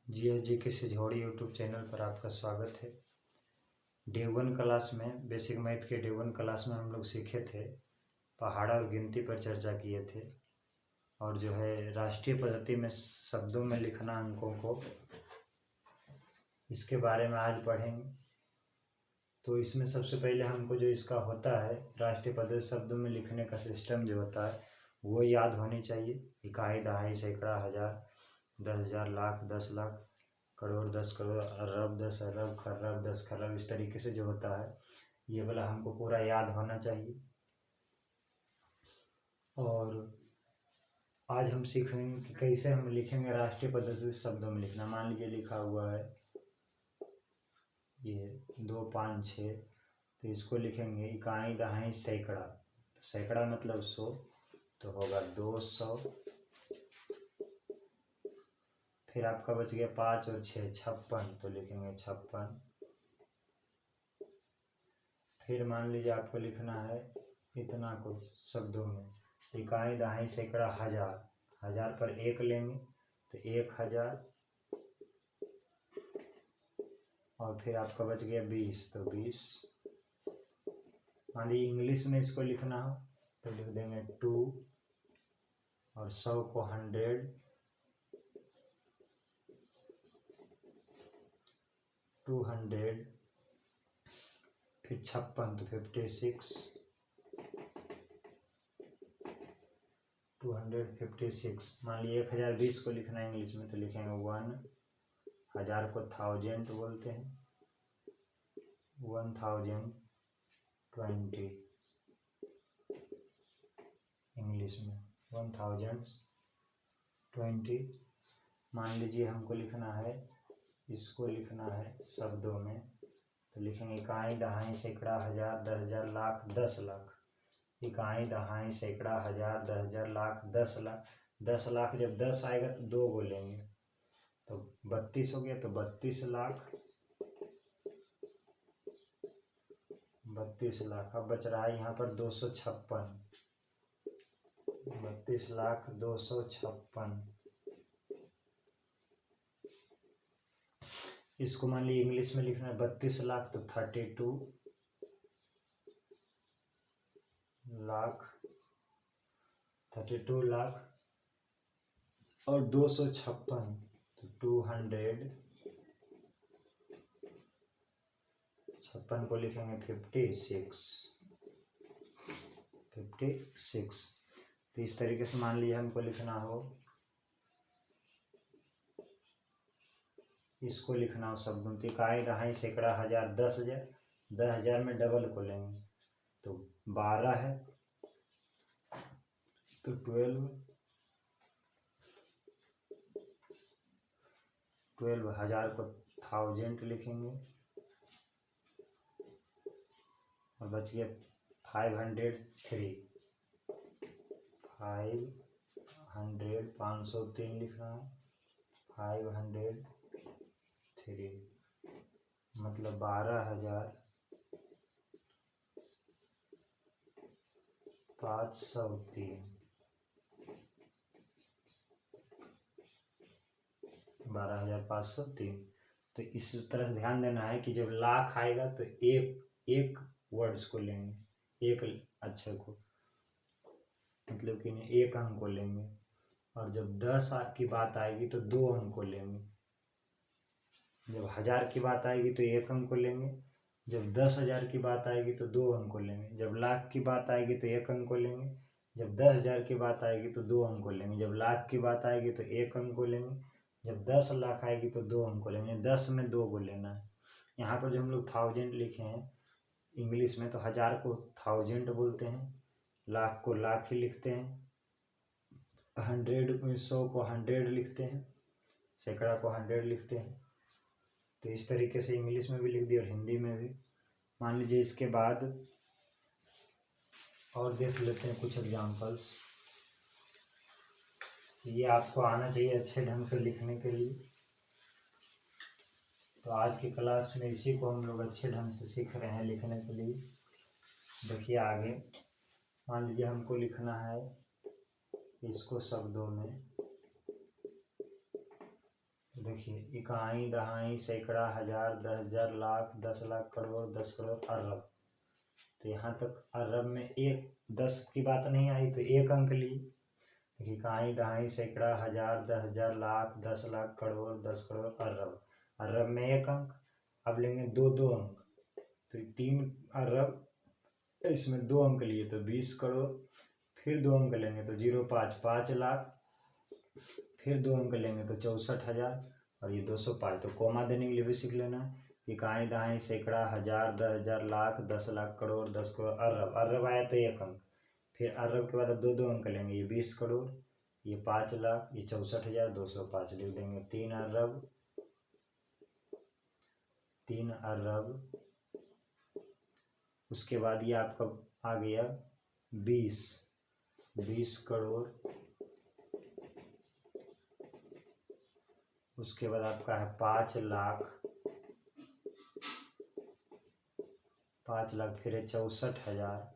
जी के सिझौड़ी YouTube channel पर आपका स्वागत है। डे 1 क्लास में बेसिक मैथ के डे 1 क्लास में हम लोग सीखे थे, पहाड़ा और गिनती पर चर्चा किए थे और जो है राष्ट्रीय पद्धति में शब्दों में लिखना अंकों को, इसके बारे में आज पढ़ेंगे। तो इसमें सबसे पहले हमको जो इसका होता है राष्ट्रीय पद्धति शब्दों में लिखने का सिस्टम जो होता है वो याद होनी चाहिए। इकाई, दहाई, सैकड़ा, हजार, 10,000, लाख, 10 लाख, करोड़, 10 करोड़, अरब, 10 अरब, खरब, 10 खरब, इस तरीके से जो होता है ये वाला हमको पूरा याद होना चाहिए। और आज हम सीखेंगे कि कैसे हम लिखेंगे राष्ट्रीय पद्धति से शब्दों में लिखना। मान लीजिए लिखा हुआ है ये 2, 5, 6, तो इसको लिखेंगे इकाई, दहाई, सैकड़ा। तो सैकड़ा मतलब 100, तो होगा 200। फिर आपका बच गया 5 और 6, 56, तो लिखेंगे 56। फिर मान लीजिए आपको लिखना है इतना कुछ शब्दों में, इकाई, दहाई, सैकड़ा, हजार। हजार पर 1 लेंगे तो 1000, और फिर आपका बच गया 20, तो 20। मान लीजिए इंग्लिश में इसको लिखना हो तो लिख देंगे 2, और 100 को 100, 200, फिर 56 तो 56, 256। मान लीजिए 1020 को लिखना है इंग्लिश में तो लिखेंगे 1, हजार को 1000 बोलते हैं, 1020 इंग्लिश में 1020। मान लीजिए हमको लिखना है, इसको लिखना है शब्दों में तो लिखेंगे इकाई, दहाई, सैकड़ा, हजार, 10,000, लाख, 10 लाख। इकाई, दहाई, सैकड़ा, हजार, 10,000, लाख, 10 लाख। 10 लाख जब 10 आएगा तो 2 बोलेंगे तो 32 हो गया, तो 32 लाख, 32 लाख। अब बच रहा है यहाँ पर 256, 32 लाख 256। इसको मान लीजिए इंग्लिश में लिखना है 32 लाख, तो 32 लाख, 32 लाख और 256, तो 256 को लिखेंगे 56। तो इस तरीके से मान लीजिए हमको लिखना हो, इसको लिखना हो शब्दों तो इकाई, दहाई, सैकड़ा, हजार, 10,000। 10,000 में डबल को लेंगे तो 12 है, तो 12 हजार को 1000 लिखेंगे और बच गया 503, 503 लिखना है, 503 मतलब 12,503, 12,503। तो इस तरह ध्यान देना है कि जब लाख आएगा तो एक वर्ड्स को लेंगे, एक अक्षर को, मतलब कि नहीं, एक अंक को लेंगे। और जब 10 की बात आएगी तो 2 अंक को लेंगे। जब 1000 की बात आएगी तो 1 अंक को लेंगे। जब 10,000 की बात आएगी तो 2 अंक को लेंगे। जब लाख की बात आएगी तो 1 अंक को लेंगे। जब 10,000 की बात आएगी तो 2 अंक को लेंगे। जब लाख की बात आएगी तो 1 अंक को लेंगे। जब 10 लाख आएगी तो 2 अंक को लेंगे। 10 में 2 को लेना है। यहाँ पर जो हम लोग 1000 लिखे हैं इंग्लिश में, तो हजार को 1000 बोलते हैं, लाख को लाख ही लिखते हैं, 100 को 100 लिखते हैं, सैकड़ा को 100 लिखते हैं। तो इस तरीके से इंग्लिश में भी लिख दिया और हिंदी में भी। मान लीजिए इसके बाद और देख लेते हैं कुछ एग्जाम्पल्स। ये आपको आना चाहिए अच्छे ढंग से लिखने के लिए। तो आज की क्लास में इसी को हम लोग अच्छे ढंग से सीख रहे हैं लिखने के लिए। देखिए आगे, मान लीजिए हमको लिखना है, इसको शब्दों में देखिए इकाई, दहाई, सैकड़ा, हजार, 10,000, लाख, 10 लाख, करोड़, 10 करोड़, अरब। तो यहाँ तक अरब में एक 10 की बात नहीं आई तो एक अंक लिए। देखिए इकाई, दहाई, सैकड़ा, हजार, 10,000, लाख, 10 लाख, करोड़, 10 करोड़, अरब। अरब में एक अंक। अब लेंगे दो दो अंक, तो 3 अरब, इसमें 2 अंक लिए तो 20 करोड़। फिर 2 अंक लेंगे तो 0,5, 5 लाख। फिर 2 अंक लेंगे तो 64,000 और ये 205। तो कोमा देने के लिए भी सीख लेना है। इकाई, दहाई, सैकड़ा, हजार, 10,000, लाख, 10 लाख, करोड़, 10 करोड़, अरब। अरब आया तो एक अंक। फिर अरब के बाद अब 2 अंक लेंगे, ये 20 करोड़, ये 5 लाख, ये 64,000, 205 लिख देंगे। 3 अरब, 3 अरब। उसके बाद ये आपका आ गया 20 करोड़। उसके बाद आपका है 5 लाख, 5 लाख। फिर है 64,000,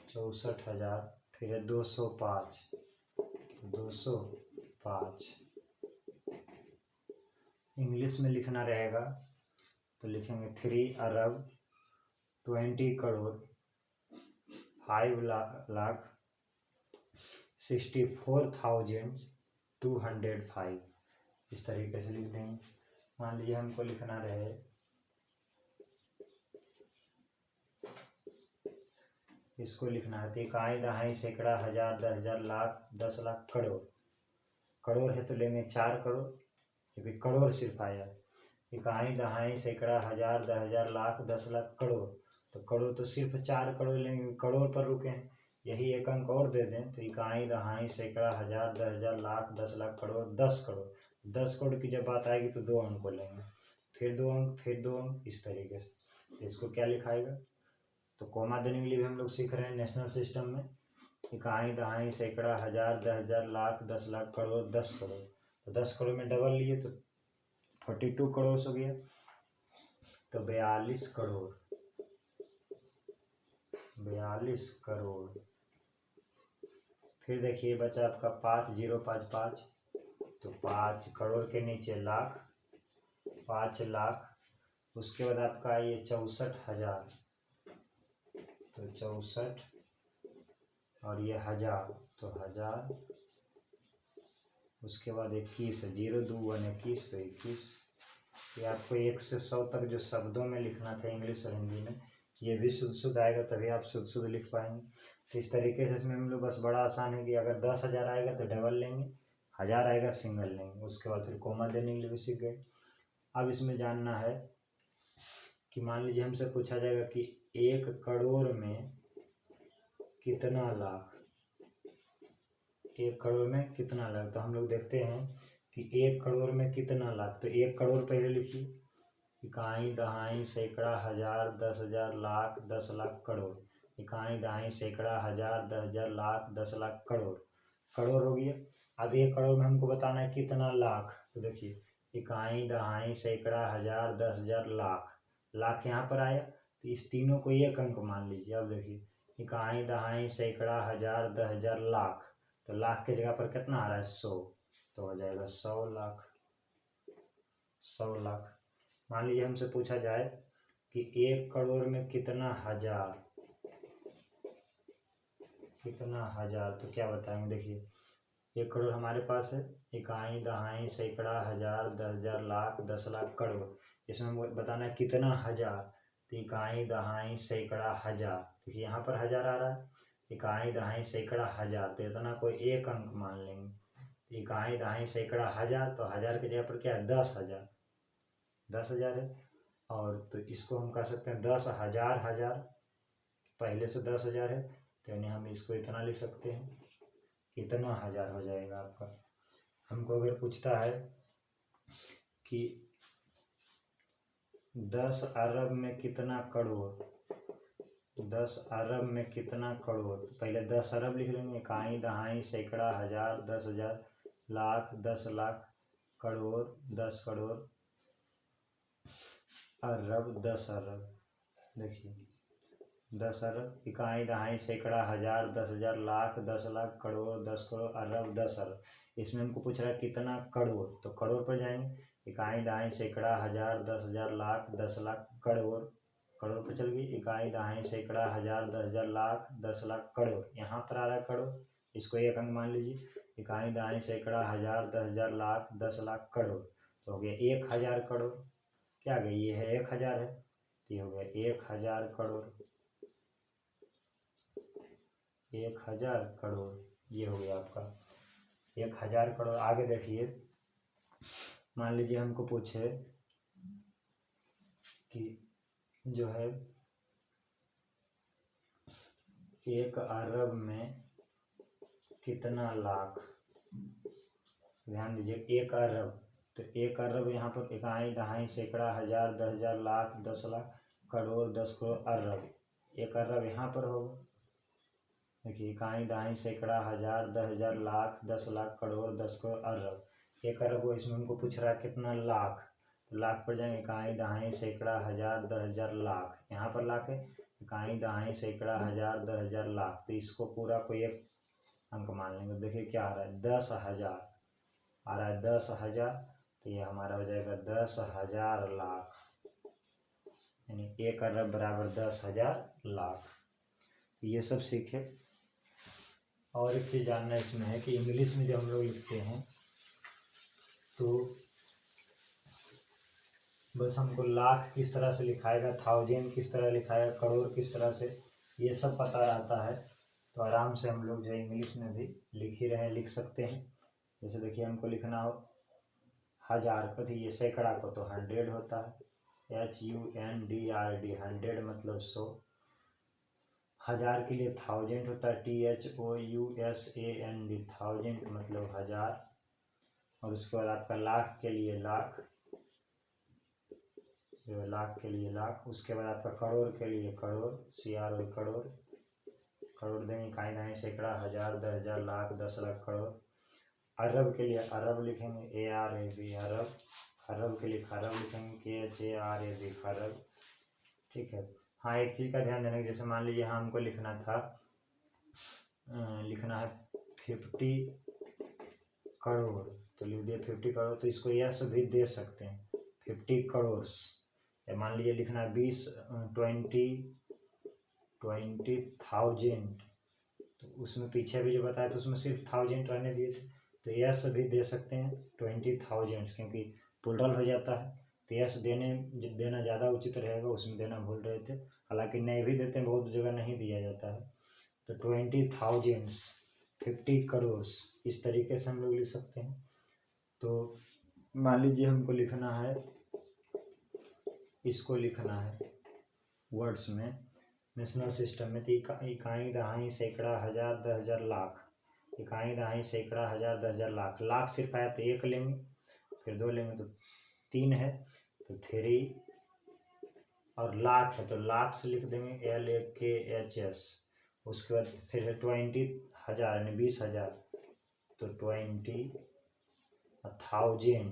64,000। फिर है 205, 205। इंग्लिश में लिखना रहेगा तो लिखेंगे 3 अरब, 20 करोड़, 5 लाख, 64,205। इस तरीके से लिख देंगे। मान लीजिए हमको लिखना रहे इसको लिखना है तो इकाई, दहाई, सैकड़ा, हजार, 10,000, लाख, 10 लाख, करोड़। करोड़ है तो लेंगे 4 करोड़, क्योंकि करोड़ सिर्फ आया। इकाई, दहाई, सैकड़ा, हजार, 10,000, लाख, 10 लाख, करोड़। तो करोड़ तो सिर्फ 4 करोड़ लेंगे, करोड़ पर रुके हैं। यही एक अंक और दे दें तो इकाई, दहाई, सैकड़ा, हजार, 10,000, लाख, 10 लाख, करोड़, 10 करोड़। 10 करोड़ की जब बात आएगी तो 2 अंक को लेंगे, फिर 2 अंक, फिर 2 अंक, इस तरीके से। इसको क्या लिखाएगा? तो कोमा देने के लिए भी हम लोग सीख रहे हैं नेशनल सिस्टम में। इकाई, दहाई, सैकड़ा, हजार, 10,000, लाख, 10 लाख, करोड़, 10 करोड़। तो 10 करोड़ में डबल लिए तो 42 करोड़ हो गया। तो 42 करोड़, 42 करोड़। फिर देखिए बचा आपका 5055, तो 5 करोड़ के नीचे लाख, 5 लाख। उसके बाद आपका ये 64,000, तो 64 और ये हजार, तो हजार। उसके बाद 21, 0 2 1 21, तो 21। ये आपको 1 से 100 तक जो शब्दों में लिखना था इंग्लिश और हिंदी में, ये भी शुद्ध शुद्ध आएगा तभी आप शुद्ध शुद्ध लिख पाएंगे। तो इस तरीके से इसमें हम लोग बस बड़ा आसान है कि अगर 10,000 आएगा तो डबल लेंगे, 1000 आएगा सिंगल लेंगे। उसके बाद फिर कोमा देने के लिए भी सीख गए। अब इसमें जानना है कि मान लीजिए हमसे पूछा जाएगा कि 1 करोड़ में कितना लाख, 1 करोड़ में कितना लाख। तो हम लोग देखते हैं कि 1 करोड़ में कितना लाख, तो 1 करोड़ पहले लिखिए। इकाई, दहाई, सैकड़ा, हजार, 10,000, लाख, 10 लाख, करोड़। इकाई, दहाई, सैकड़ा, हजार, 10,000, लाख, 10 लाख, करोड़। करोड़ हो गया। अब 1 करोड़ में हमको बताना है कितना लाख। तो देखिए इकाई, दहाई, सैकड़ा, हजार, 10,000, लाख। लाख यहाँ पर आया तो इस तीनों को एक अंक मान लीजिए। अब देखिए इकाई, दहाई, सैकड़ा, हजार, 10,000, लाख। तो लाख के जगह पर कितना आ रहा है? 100, तो हो जाएगा 100 लाख, 100 लाख। मान लीजिए हमसे पूछा जाए कि 1 करोड़ में कितना हजार, कितना हजार, तो क्या बताएंगे? देखिए 1 करोड़ हमारे पास है, इकाई, दहाई, सैकड़ा, हजार, 10,000, लाख, 10 लाख, करोड़। इसमें बताना है कितना हजार, तो इकाई, दहाई, सैकड़ा, हजार। देखिए यहाँ पर हजार आ रहा है, इकाई, दहाई, सैकड़ा, हजार, तो इतना कोई एक अंक मान लेंगे। इकाई, दहाई, सैकड़ा, हजार, तो हजार की जगह पर क्या है? 10,000, 10,000 है। और तो इसको हम कह सकते हैं 10,000 हजार, पहले से 10,000 है तो यानी हम इसको इतना लिख सकते हैं, कितना हजार हो जाएगा आपका। हमको अगर पूछता है कि 10 अरब में कितना करोड़, 10 अरब में कितना करोड़, तो पहले 10 अरब लिख लेंगे। इकाई, दहाई, सैकड़ा, हजार, 10,000, लाख, 10 लाख, करोड़, 10 करोड़, अरब, 10 अरब। देखिए 10 अरब, इकाई दहाई सैकड़ा हजार, 10,000, लाख, 10 लाख, करोड़, 10 करोड़, अरब, 10 अरब। इसमें हमको पूछ रहा है कितना करोड़, तो करोड़ पर जाएंगे। इकाई दहाई सैकड़ा हजार, 10,000, लाख, 10 लाख, करोड़, करोड़ पर चल गई। इकाई दहाई सैकड़ा हजार, 10,000, लाख, 10 लाख, करोड़, यहाँ पर आ रहा है करोड़, इसको एक अंक मान लीजिए। इकाई दहाई सैकड़ा हजार, 10,000, लाख, 10 लाख, करोड़, तो हो गया 1,000 करोड़। क्या आ गया, ये है 1,000 है, तो ये हो गया 1,000 करोड़, 1,000 करोड़, ये हो गया आपका 1,000 करोड़। आगे देखिए, मान लीजिए हमको पूछे कि जो है 1 अरब में कितना लाख, ध्यान दीजिए 1 अरब, तो 1 अरब यहाँ पर इकाई दहाई सैकड़ा हजार, 10,000, लाख, 10 लाख, करोड़, 10 करोड़, अरब, 1 अरब यहाँ पर होगा। देखिए इकाई दहाई सैकड़ा हजार, 10,000, लाख, 10 लाख, करोड़, 10 करोड़, अरब, 1 अरब हो। इसमें हमको पूछ रहा है कितना लाख, तो लाख पर जाएंगे। इकाई दहाई सैकड़ा हजार, 10,000, लाख, यहाँ पर लाख है। इकाई दहाई सैकड़ा हजार, 10,000, लाख, तो इसको पूरा को एक अंक मान लेंगे। देखिए क्या आ रहा है, 10,000 आ रहा है, 10,000, तो ये हमारा हो जाएगा 10,000 लाख, यानी 1 अरब बराबर 10,000 लाख। ये सब सीखे। और एक चीज़ जानना इसमें है कि इंग्लिश में जब हम लोग लिखते हैं तो बस हमको लाख किस तरह से लिखाएगा, 1000 किस तरह लिखाएगा, करोड़ किस तरह से, ये सब पता रहता है, तो आराम से हम लोग जो है इंग्लिश में भी लिख ही रहे, लिख सकते हैं। जैसे देखिए हमको लिखना हो 1000 को, तो ये सैकड़ा को तो 100 होता है, HUNDRD, 100 मतलब 100। 1000 के लिए 1000 होता है, THOUSAND, 1000 मतलब 1000। और उसके बाद आपका लाख के लिए लाख, लाख के लिए लाख। उसके बाद आपका करोड़ के लिए करोड़, CRO, करोड़, करोड़ देंगे। इकाई दहाई सैकड़ा हजार, 10,000, लाख, 10 लाख, करोड़। अरब के लिए अरब लिखेंगे, ARAB, अरब। खरब के लिए खरब लिखेंगे, KHARAB, खरब, ठीक है। हाँ, एक चीज़ का ध्यान देना, जैसे मान लीजिए हाँ हमको लिखना था, लिखना है 50 करोड़, तो लिख दिए 50 करोड़, तो इसको यस भी दे सकते हैं, 50 करोड़। मान लीजिए लिखना है 20,000, तो उसमें पीछे भी जो बताया तो उसमें सिर्फ 1000 रहने दिए थे, तो यस भी दे सकते हैं 20,000, क्योंकि प्लुरल हो जाता है, तो यस देना ज़्यादा उचित रहेगा, उसमें देना भूल रहे थे। हालांकि नहीं भी देते हैं, बहुत जगह नहीं दिया जाता है। तो 20,000, 50 करोड़, इस तरीके से हम लोग लिख सकते हैं। तो मान लीजिए हमको लिखना है, इसको लिखना है वर्ड्स में, नेशनल सिस्टम में, तो इकाई दहाई सैकड़ा हजार, 10,000, लाख, इकाई दहाई सैकड़ा हजार, 10,000, लाख, लाख सिर्फ आया तो 1 लेंगे, फिर 2 लेंगे तो 3 है, तो 3, और लाख है तो लाख से लिख देंगे, LAKHS। उसके बाद फिर है 20,000 यानी 20,000, तो 20,000,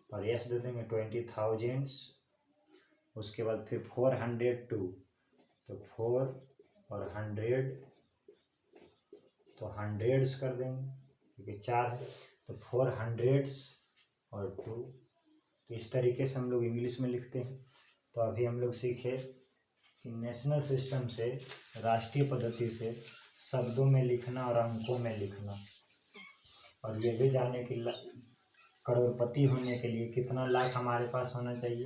और यस दे देंगे 20,000। उसके बाद फिर 402, तो 4 और 100, तो 100s कर देंगे क्योंकि 4 है, तो 400s और 2। तो इस तरीके से हम लोग इंग्लिश में लिखते हैं। तो अभी हम लोग सीखे कि नेशनल सिस्टम से, राष्ट्रीय पद्धति से शब्दों में लिखना और अंकों में लिखना, और ये भी जाने कि करोड़पति होने के लिए कितना लाख हमारे पास होना चाहिए,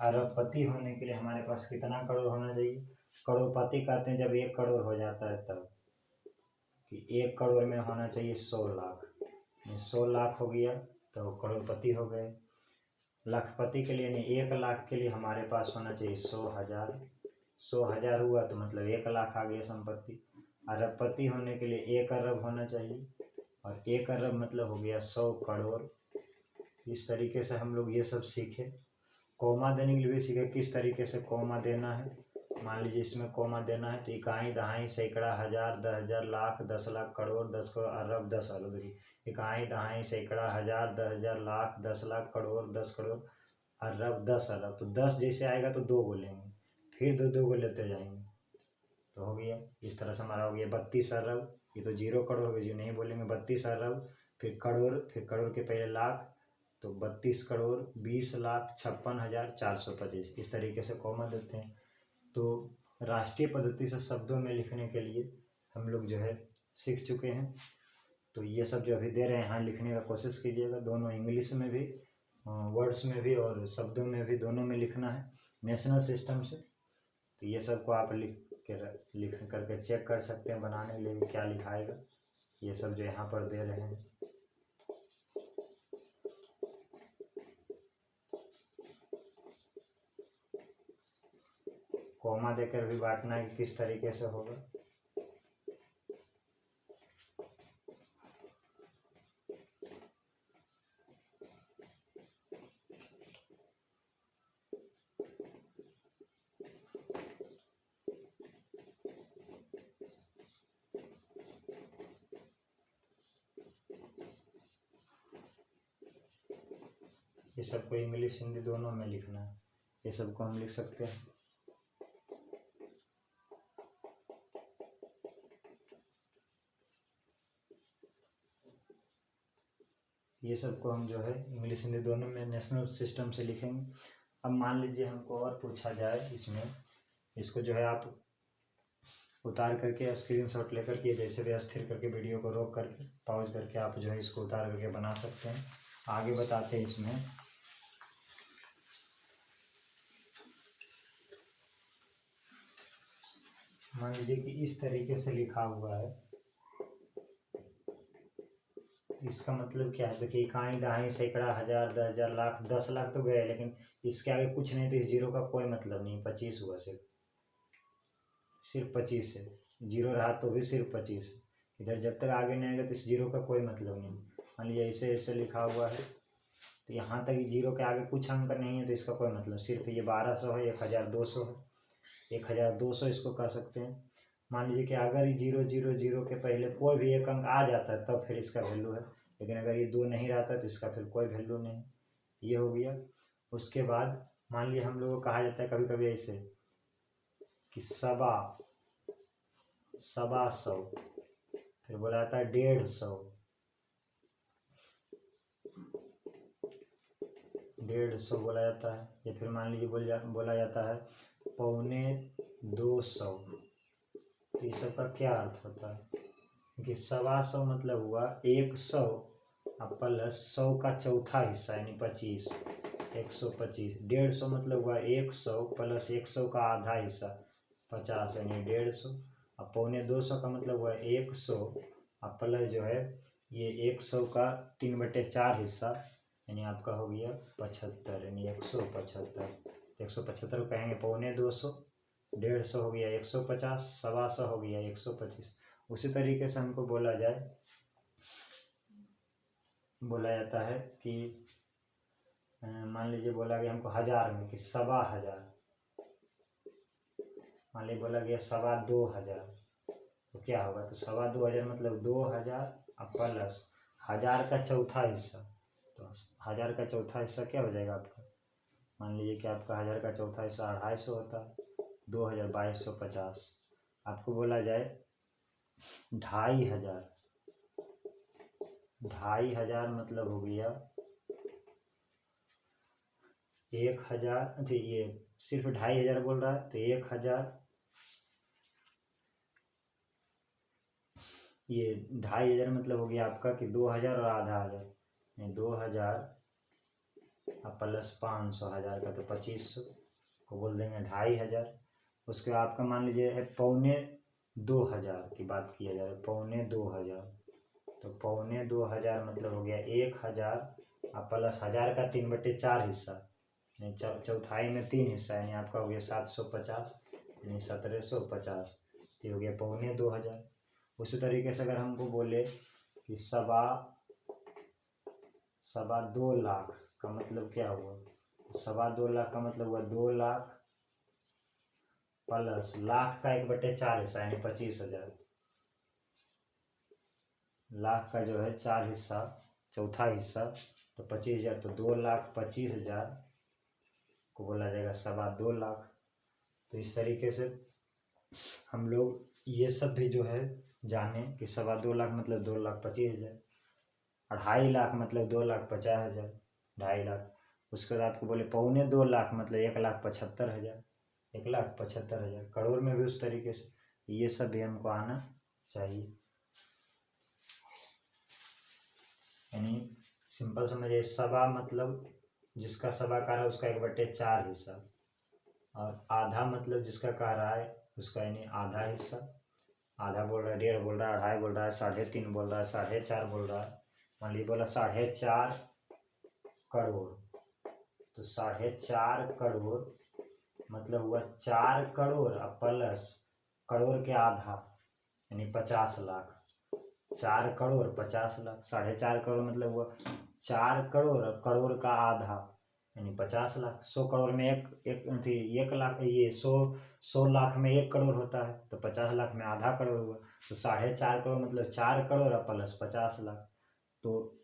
अरबपति होने के लिए हमारे पास कितना करोड़ होना चाहिए। करोड़पति कहते हैं जब 1 करोड़ हो जाता है तब, कि 1 करोड़ में होना चाहिए 100 लाख, 100 लाख हो गया तो करोड़पति हो गए। लाखपति के लिए नहीं, 1 लाख के लिए हमारे पास होना चाहिए 100,000, 100,000 हुआ तो मतलब 1 लाख आ गया संपत्ति। अरबपति होने के लिए 1 अरब होना चाहिए, और 1 अरब मतलब हो गया 100 करोड़। इस तरीके से हम लोग ये सब सीखे। कॉमा देने के लिए भी सीखे, किस तरीके से कॉमा देना है। मान लीजिए इसमें कॉमा देना है तो इकाई दहाई सैकड़ा हजार, 10,000, लाख, 10 लाख, करोड़, 10 करोड़, अरब, 10 अरब। देखिए इकाई दहाई सैकड़ा हजार, 10,000, लाख, 10 लाख, करोड़, 10 करोड़, अरब, 10 अरब। तो 10 जैसे आएगा तो 2 बोलेंगे, फिर दो दो को लेते जाएंगे तो हो गया। इस तरह से हमारा हो गया 32 अरब, ये तो 0 करोड़ हो गया, जो नहीं बोलेंगे 32 अरब, फिर करोड़ के पहले लाख, तो 32 करोड़ 20,56,425, इस तरीके से कॉमा देते हैं। तो राष्ट्रीय पद्धति से शब्दों में लिखने के लिए हम लोग जो है सीख चुके हैं। तो ये सब जो अभी दे रहे हैं यहाँ लिखने का कोशिश कीजिएगा, दोनों इंग्लिश में भी, वर्ड्स में भी और शब्दों में भी, दोनों में लिखना है नेशनल सिस्टम से। तो ये सब को आप लिख करके चेक कर सकते हैं बनाने के लिए क्या लिखाएगा, ये सब जो यहाँ पर दे रहे हैं। कॉमा देकर भी बांटना है किस तरीके से होगा। ये सबको इंग्लिश हिंदी दोनों में लिखना है, ये सबको हम लिख सकते हैं। ये सबको हम जो है इंग्लिश हिंदी दोनों में नेशनल सिस्टम से लिखेंगे। अब मान लीजिए हमको और पूछा जाए इसमें, इसको जो है आप उतार करके स्क्रीनशॉट लेकर के जैसे भी स्थिर करके वीडियो को रोक करके पॉज करके आप जो है इसको उतार करके बना सकते हैं। आगे बताते हैं इसमें। मान लीजिए कि इस तरीके से लिखा हुआ है, इसका मतलब क्या है, देखिए इकाई, दहाई, सैकड़ा, हजार, 10,000, लाख, 10 लाख तो गए, लेकिन इसके आगे कुछ नहीं, तो इस जीरो का कोई मतलब नहीं। 25 हुआ, सिर्फ 25 है, जीरो रहा तो भी सिर्फ 25। इधर जब तक आगे नहीं आएगा तो इस जीरो का कोई मतलब नहीं। मान लीजिए ऐसे ऐसे लिखा हुआ है, तो यहाँ तक जीरो के आगे कुछ अंक नहीं है, तो इसका कोई मतलब, सिर्फ ये 1200 है, 1200 है, 1200 इसको कह सकते हैं। मान लीजिए कि अगर ये 000 के पहले कोई भी एक अंक आ जाता है तब फिर इसका वैल्यू है, लेकिन अगर ये 2 नहीं रहता तो इसका फिर कोई वैल्यू नहीं। ये हो गया। उसके बाद मान लीजिए हम लोगों को कहा जाता है कभी कभी ऐसे कि सवा सौ, फिर बोला जाता है 150, 150 बोला जाता है, या फिर मान लीजिए बोला जाता है 250। तो इस सब का क्या अर्थ होता है कि 125 मतलब हुआ 100 प्लस 100 का चौथा हिस्सा यानी 25, 125। 150 मतलब हुआ 100 प्लस 100 का आधा हिस्सा 50 यानी 150। अब 250 का मतलब हुआ 100 प्लस जो है ये 100 का 3/4 हिस्सा यानी आपका हो गया 75 यानी 175। 175 कहेंगे 250, 150 हो गया 150, 125 हो गया 125। उसी तरीके से हमको बोला जाता है कि मान लीजिए बोला गया हमको 1000 में कि 2,500, मान लीजिए बोला गया 2,200, तो क्या होगा, तो 2,200 मतलब 2,000 प्लस 1000 का चौथा हिस्सा, तो 1000 का चौथा हिस्सा क्या हो जाएगा आपका, मान लीजिए कि आपका 1000 का चौथा हिस्सा 250 होता है, 2,000 2250। आपको बोला जाए 2,500, 2,500 मतलब हो गया 1,000, अच्छा ये सिर्फ 2,500 बोल रहा है, तो 1,000, ये 2,500 मतलब हो गया आपका कि 2,000 और आधा हज़ार, 2,000 प्लस 500, 1000 का तो 2500 को बोल देंगे 2,500। उसके बाद आपका मान लीजिए 2,25,000 की बात किया जाए, 2,25,000, तो 2,25,000 मतलब हो गया 1,000 प्लस 1000 का 3/4 हिस्सा यानी चौथाई में 3 हिस्सा यानी आपका हो गया 750 यानी 1,750, तो हो गया 2,25,000। उसी तरीके से अगर हमको बोले कि 2.25 लाख का मतलब क्या हुआ, 2.25 लाख का मतलब हुआ 2 लाख प्लस लाख का 1/4 हिस्सा यानी 25,000, लाख का जो है 4 हिस्सा चौथा हिस्सा तो 25,000, तो 2,25,000 को बोला जाएगा 2.25 लाख। तो इस तरीके से हम लोग ये सब भी जो है जाने कि 2.25 लाख मतलब 2,25,000, 2.5 लाख मतलब 2,50,000, 2.5 लाख। उसके बाद आपको बोले 2.25 लाख मतलब 1,75,000, 1,75,000 करोड़ में भी उस तरीके से, ये सब भी हमको आना चाहिए। यानी सिंपल समझिए, सवा मतलब जिसका सवा कह रहा है उसका 1/4 हिस्सा, और आधा मतलब जिसका कह रहा है उसका यानी आधा हिस्सा। आधा बोल रहा है, 1.5 बोल रहा है, 2.5 बोल रहा है, 3.5 बोल रहा है, 4.5 बोल रहा है। मान लीजिए बोला 4.5 करोड़, तो 4.5 करोड़ मतलब हुआ 4 करोड़ प्लस करोड़ के आधा यानी 50 लाख। 4 करोड़ 50 लाख, 4.5 करोड़ मतलब हुआ 4 करोड़ और करोड़ का आधा यानी 50 लाख। 100 करोड़ में एक लाख, ये 100 लाख में 1 करोड़ होता है, तो 50 लाख में आधा करोड़ हुआ। तो 4.5 करोड़ मतलब 4 करोड़ प्लस 50 लाख, तो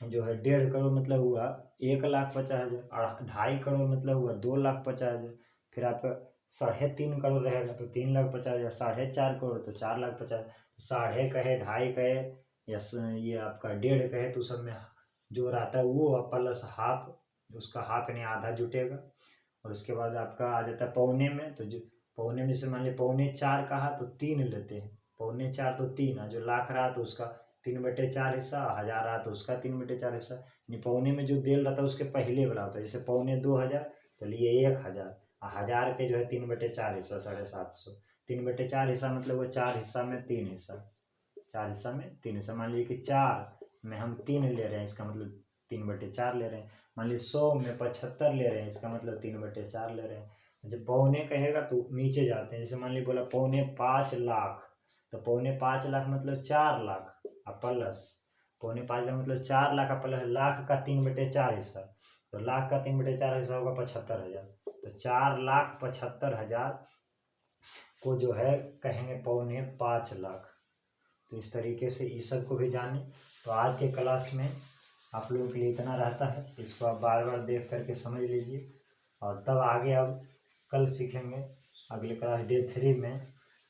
जो है 1.5 करोड़ मतलब हुआ 1,50,000, और 2.5 करोड़ मतलब हुआ 2,50,000। फिर आपका 3.5 करोड़ रहेगा तो 3,50,000, 4.5 करोड़ तो 4,50,000। साढ़े कहे, 2.5 कहे या ये आपका 1.5 कहे तो सब में जो रहता है वो प्लस हाफ, उसका हाफ यानी आधा जुटेगा। और उसके बाद आपका आ जाता है पौने में, तो जो पौने में से मान लीजिए 4.25 कहा तो 3 लेते हैं, 4.25 तो 3, जो लाख रहा तो उसका 3/4 हिस्सा, 1,000 रहा तो उसका 3/4 हिस्सा। यानी पौने में जो देल रहता है उसके पहले वाला होता है, जैसे 2,25,000 तो लिए 1,000, 1,000 के जो है 3/4 हिस्सा 750। 3/4 हिस्सा मतलब वो 4 हिस्सा में 3 हिस्सा, 4 हिस्सा में 3 हिस्सा। मान लीजिए कि 4 में हम 3 ले रहे हैं, इसका मतलब 3/4 ले रहे हैं। मान लीजिए 100 में 75 ले रहे हैं, इसका मतलब 3/4 ले रहे हैं। जब पौने कहेगा तो नीचे जाते हैं, जैसे मान लीजिए बोला 4.25 लाख, तो 4.25 लाख मतलब 4 लाख प्लस 4.25 लाख मतलब 4 लाख प्लस लाख का 3/4 हिस्सा, तो लाख का 3/4 हिस्सा होगा 75,000, तो 4,75,000 को जो है कहेंगे 4.25 लाख। तो इस तरीके से इस सब को भी जाने। तो आज के क्लास में आप लोगों के लिए इतना रहता है, इसको आप बार बार देख करके समझ लीजिए, और तब आगे अब कल सीखेंगे अगले क्लास डे 3 में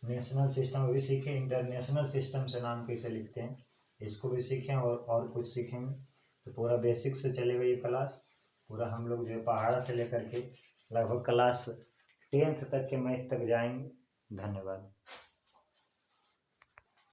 नेशनल सिस्टम भी सीखें, इंटरनेशनल सिस्टम से नाम कैसे लिखते हैं इसको भी सीखें, और कुछ सीखेंगे। तो पूरा बेसिक से चलेगा ये क्लास, पूरा हम लोग जो है पहाड़ा से लेकर के लगभग क्लास 10th तक के मैथ तक जाएंगे। धन्यवाद।